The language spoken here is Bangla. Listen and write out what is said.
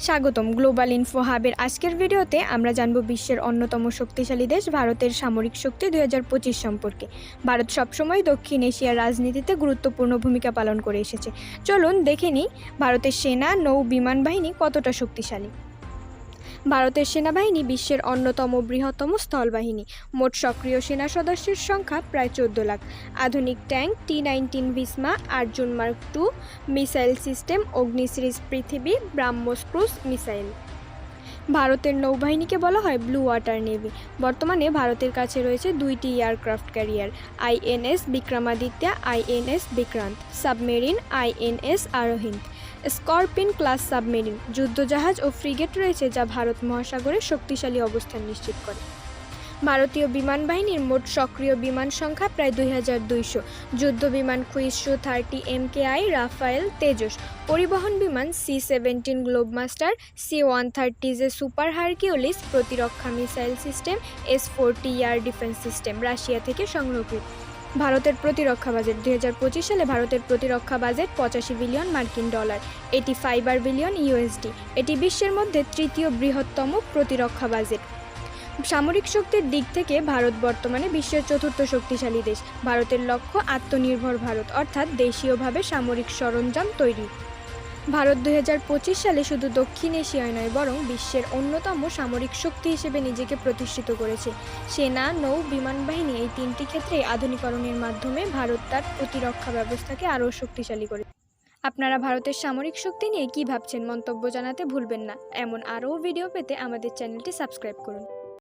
স্বাগতম গ্লোবাল ইনফো হাবের আজকের ভিডিওতে আমরা জানব বিশ্বের অন্যতম শক্তিশালী দেশ ভারতের সামরিক শক্তি 2025 সম্পর্কে। ভারত সবসময় দক্ষিণ এশিয়ার রাজনীতিতে গুরুত্বপূর্ণ ভূমিকা পালন করে এসেছে। চলুন দেখে নিই ভারতের সেনা, নৌ, বিমান বাহিনী কতটা শক্তিশালী। ভারতের সেনাবাহিনী বিশ্বের অন্যতম বৃহত্তম স্থলবাহিনী। মোট সক্রিয় সেনা সদস্যের সংখ্যা প্রায় 14 লাখ। আধুনিক tank, T-19 Bhishma, Arjun mark II missile system, Agni series Prithvi, BrahMos cruise missile. ভারতের নৌবাহিনীকে বলা হয় ব্লু ওয়াটার নেভি। বর্তমানে ভারতের কাছে রয়েছে 2টি aircraft carrier, INS Vikramaditya, INS Vikrant, submarine, INS Arihant, Scorpene class submarine, যুদ্ধজাহাজ ও ফ্রিগেট রয়েছে যা ভারত মহাসাগরে শক্তিশালী অবস্থান নিশ্চিত করে। ভারতীয় বিমান বাহিনীর মোট সক্রিয় বিমান সংখ্যা প্রায় 2200। যুদ্ধ বিমান কুইস Su-30 MKI, রাফায়েল, তেজস। পরিবহন বিমান C-17 Globemaster, C-130J super Hercules. প্রতিরক্ষা missile system S-40 air defence system Russia থেকে সংরক্ষিত। ভারতের প্রতিরক্ষা বাজেট 2025 সালে ভারতের প্রতিরক্ষা বাজেট 85 বিলিয়ন মার্কিন ডলার। এটি 5 বিলিয়ন USD। এটি বিশ্বের মধ্যে তৃতীয় বৃহত্তম প্রতিরক্ষা বাজেট। সামরিক শক্তির দিক থেকে ভারত বর্তমানে বিশ্বের চতুর্থ শক্তিশালী দেশ। ভারতের লক্ষ্য আত্মনির্ভর ভারত, অর্থাৎ দেশীয়ভাবে সামরিক সরঞ্জাম তৈরি। ভারত 2025 সালে শুধু দক্ষিণ এশিয়ায় নয় বরং বিশ্বের অন্যতম সামরিক শক্তি হিসেবে নিজেকে প্রতিষ্ঠিত করেছে। সেনা, নৌ, বিমান বাহিনী এই তিনটি ক্ষেত্রেই আধুনিকরণের মাধ্যমে ভারত তার প্রতিরক্ষা ব্যবস্থাকে আরও শক্তিশালী করে। আপনারা ভারতের সামরিক শক্তি নিয়ে কী ভাবছেন মন্তব্য জানাতে ভুলবেন না। এমন আরও ভিডিও পেতে আমাদের চ্যানেলটি সাবস্ক্রাইব করুন।